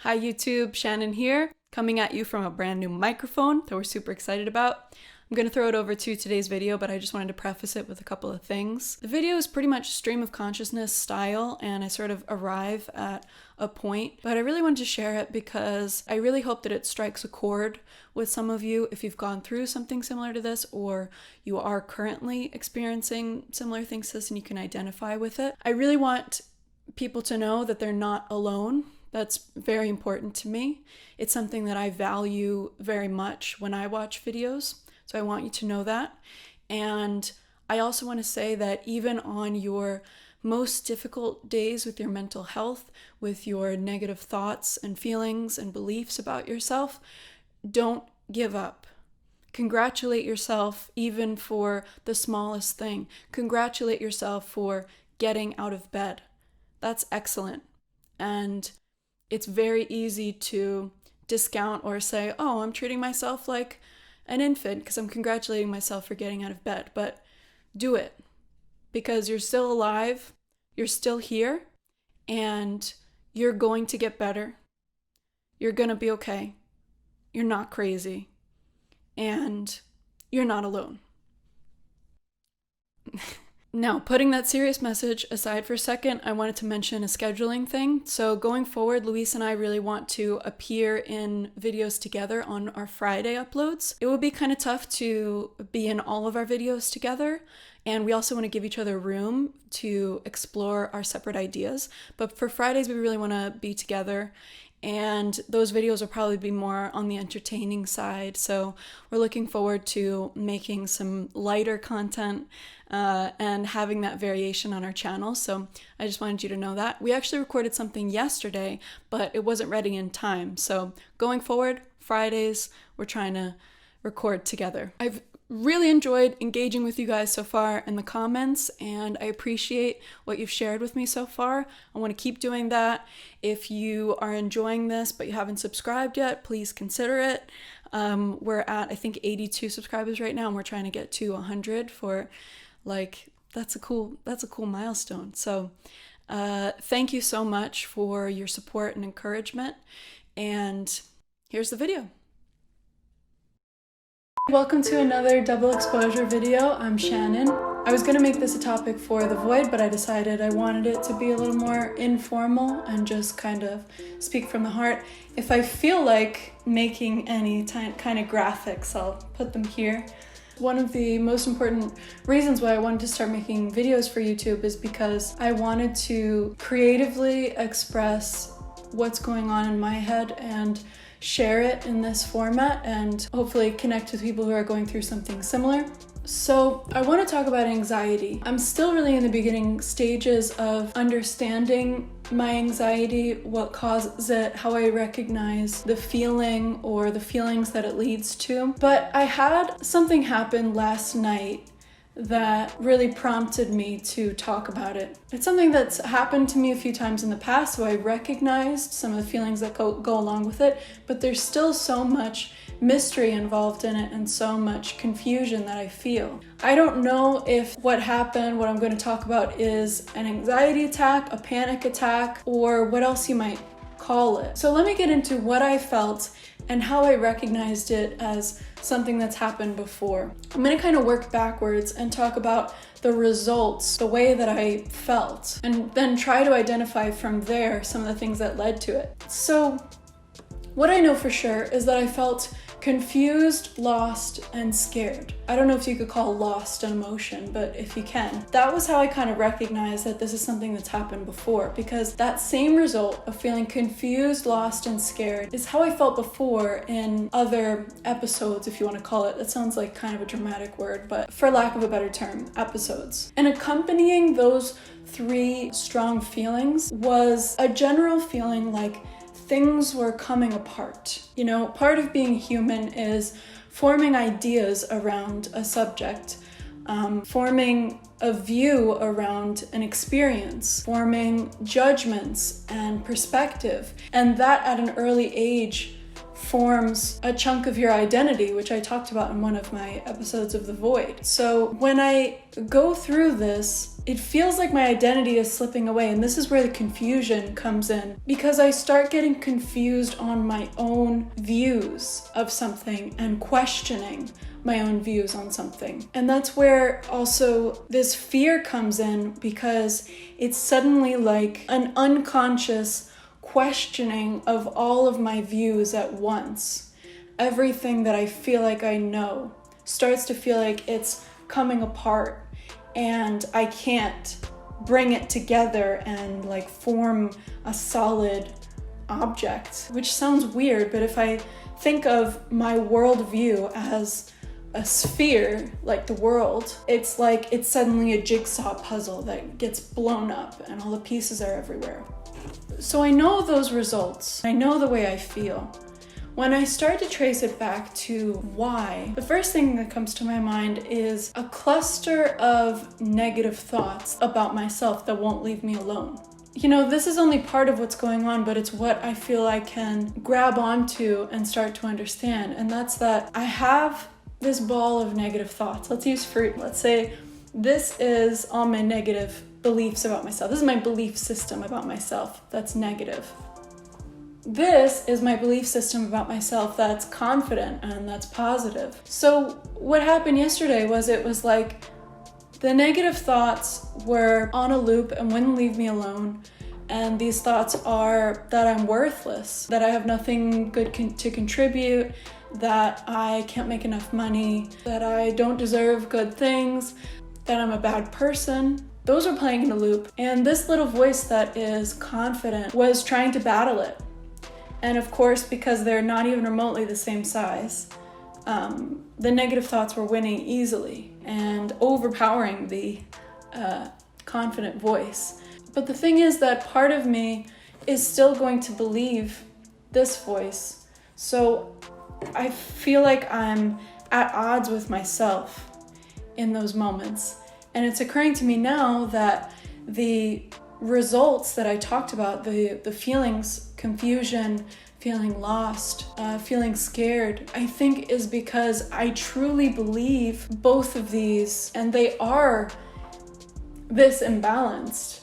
Hi YouTube, Shannon here, coming at you from a brand new microphone that we're super excited about. I'm going to throw it over to today's video, but I just wanted to preface it with a couple of things. The video is pretty much stream of consciousness style, and I sort of arrive at a point, but I really wanted to share it because I really hope that it strikes a chord with some of you if you've gone through something similar to this, or you are currently experiencing similar things to this and you can identify with it. I really want people to know that they're not alone. That's very important to me. It's something that I value very much when I watch videos, so I want you to know that. And I also want to say that even on your most difficult days with your mental health, with your negative thoughts and feelings and beliefs about yourself, don't give up. Congratulate yourself even for the smallest thing. Congratulate yourself for getting out of bed. That's excellent. And it's very easy to discount or say, oh, I'm treating myself like an infant because I'm congratulating myself for getting out of bed. But do it, because you're still alive, you're still here, and you're going to get better. You're going to be okay. You're not crazy, and you're not alone. Now, putting that serious message aside for a second, I wanted to mention a scheduling thing. So going forward, Luis and I really want to appear in videos together on our Friday uploads. It would be kind of tough to be in all of our videos together, and we also want to give each other room to explore our separate ideas. But for Fridays, we really want to be together, and those videos will probably be more on the entertaining side. So we're looking forward to making some lighter content and having that variation on our channel. So I just wanted you to know that. We actually recorded something yesterday, but it wasn't ready in time. So going forward, Fridays, we're trying to record together. I've really enjoyed engaging with you guys so far in the comments, and I appreciate what you've shared with me so far. I want to keep doing that. If you are enjoying this but you haven't subscribed yet, please consider it. We're at, I think, 82 subscribers right now, and we're trying to get to 100 for, like, that's a cool milestone. So thank you so much for your support and encouragement, and here's the video. Welcome to another double exposure video. I'm Shannon. I was going to make this a topic for The Void, but I decided I wanted it to be a little more informal and just kind of speak from the heart. If I feel like making any kind of graphics, I'll put them here. One of the most important reasons why I wanted to start making videos for YouTube is because I wanted to creatively express what's going on in my head and share it in this format and hopefully connect with people who are going through something similar. So I want to talk about anxiety. I'm still really in the beginning stages of understanding my anxiety, what causes it, how I recognize the feeling or the feelings that it leads to. But I had something happen last night that really prompted me to talk about it. It's something that's happened to me a few times in the past, so I recognized some of the feelings that go along with it, but there's still so much mystery involved in it and so much confusion that I feel. I don't know if what happened, what I'm going to talk about, is an anxiety attack, a panic attack, or what else you might call it. So let me get into what I felt and how I recognized it as something that's happened before. I'm going to kind of work backwards and talk about the results, the way that I felt, and then try to identify from there some of the things that led to it. So what I know for sure is that I felt confused, lost, and scared. I don't know if you could call lost an emotion, but if you can. That was how I kind of recognized that this is something that's happened before, because that same result of feeling confused, lost, and scared is how I felt before in other episodes, if you want to call it. That sounds like kind of a dramatic word, but for lack of a better term, episodes. And accompanying those three strong feelings was a general feeling like things were coming apart. You know, part of being human is forming ideas around a subject, forming a view around an experience, forming judgments and perspective. And that at an early age forms a chunk of your identity, which I talked about in one of my episodes of The Void. So when I go through this, it feels like my identity is slipping away, and this is where the confusion comes in, because I start getting confused on my own views of something and questioning my own views on something. And that's where also this fear comes in, because it's suddenly like an unconscious questioning of all of my views at once. Everything that I feel like I know starts to feel like it's coming apart, and I can't bring it together and like form a solid object, which sounds weird, but if I think of my worldview as a sphere, like the world, it's like it's suddenly a jigsaw puzzle that gets blown up and all the pieces are everywhere. So I know those results. I know the way I feel. When I start to trace it back to why, the first thing that comes to my mind is a cluster of negative thoughts about myself that won't leave me alone. You know, this is only part of what's going on, but it's what I feel I can grab onto and start to understand. And that's that I have this ball of negative thoughts. Let's use fruit. Let's say this is all my negative beliefs about myself. This is my belief system about myself that's negative. This is my belief system about myself that's confident and that's positive. So what happened yesterday was it was like the negative thoughts were on a loop and wouldn't leave me alone. And these thoughts are that I'm worthless, that I have nothing good to contribute, that I can't make enough money, that I don't deserve good things, that I'm a bad person. Those are playing in a loop. And this little voice that is confident was trying to battle it. And of course, because they're not even remotely the same size, the negative thoughts were winning easily and overpowering the confident voice. But the thing is that part of me is still going to believe this voice. So I feel like I'm at odds with myself in those moments. And it's occurring to me now that the results that I talked about, the feelings, confusion, feeling lost, feeling scared, I think is because I truly believe both of these, and they are this imbalanced.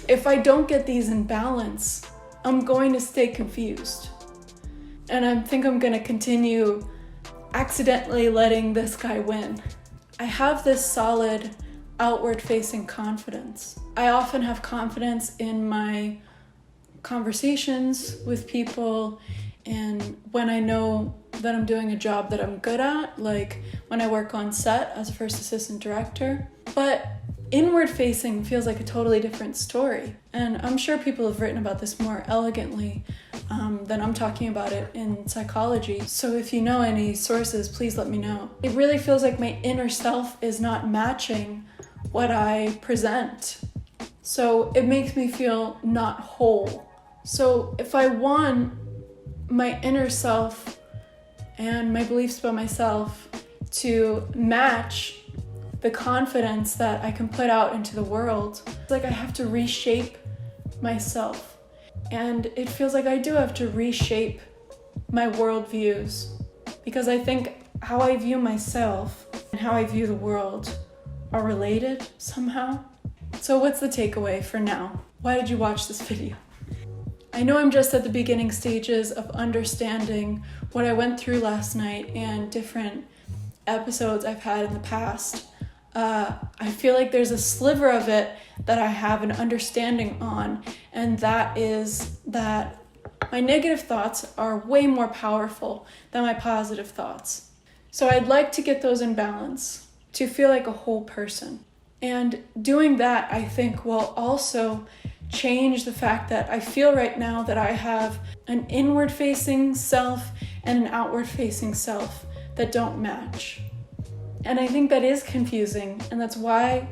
If I don't get these in balance, I'm going to stay confused. And I think I'm going to continue accidentally letting this guy win. I have this solid outward-facing confidence. I often have confidence in my conversations with people and when I know that I'm doing a job that I'm good at, like when I work on set as a first assistant director. But inward-facing feels like a totally different story. And I'm sure people have written about this more elegantly than I'm talking about it in psychology. So if you know any sources, please let me know. It really feels like my inner self is not matching what I present. So it makes me feel not whole. So if I want my inner self and my beliefs about myself to match the confidence that I can put out into the world, it's like I have to reshape myself. And it feels like I do have to reshape my worldviews, because I think how I view myself and how I view the world are related somehow. So what's the takeaway for now? Why did you watch this video? I know I'm just at the beginning stages of understanding what I went through last night and different episodes I've had in the past. I feel like there's a sliver of it that I have an understanding on, and that is that my negative thoughts are way more powerful than my positive thoughts. So I'd like to get those in balance to feel like a whole person. And doing that, I think, will also change the fact that I feel right now that I have an inward-facing self and an outward-facing self that don't match. And I think that is confusing, and that's why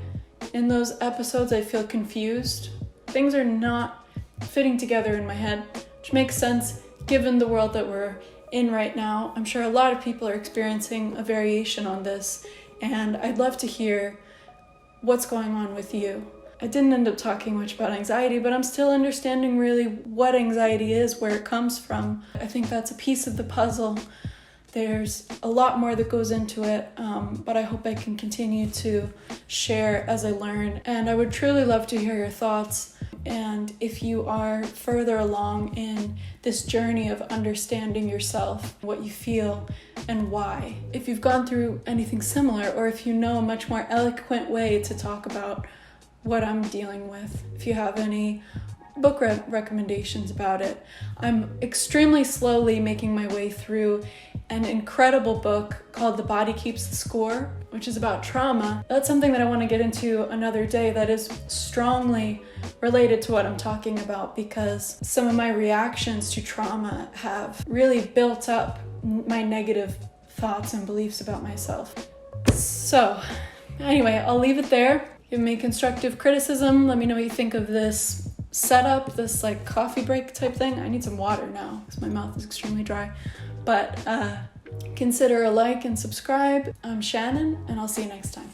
in those episodes I feel confused. Things are not fitting together in my head, which makes sense given the world that we're in right now. I'm sure a lot of people are experiencing a variation on this, and I'd love to hear what's going on with you. I didn't end up talking much about anxiety, but I'm still understanding really what anxiety is, where it comes from. I think that's a piece of the puzzle. There's a lot more that goes into it, but I hope I can continue to share as I learn. And I would truly love to hear your thoughts. And if you are further along in this journey of understanding yourself, what you feel, and why. If you've gone through anything similar, or if you know a much more eloquent way to talk about what I'm dealing with, if you have any book recommendations about it. I'm extremely slowly making my way through an incredible book called The Body Keeps the Score, which is about trauma. That's something that I want to get into another day that is strongly related to what I'm talking about, because some of my reactions to trauma have really built up my negative thoughts and beliefs about myself. So anyway, I'll leave it there. Give me constructive criticism. Let me know what you think of this setup, this like coffee break type thing. I need some water now because my mouth is extremely dry. But consider a like and subscribe. I'm Shannon, and I'll see you next time.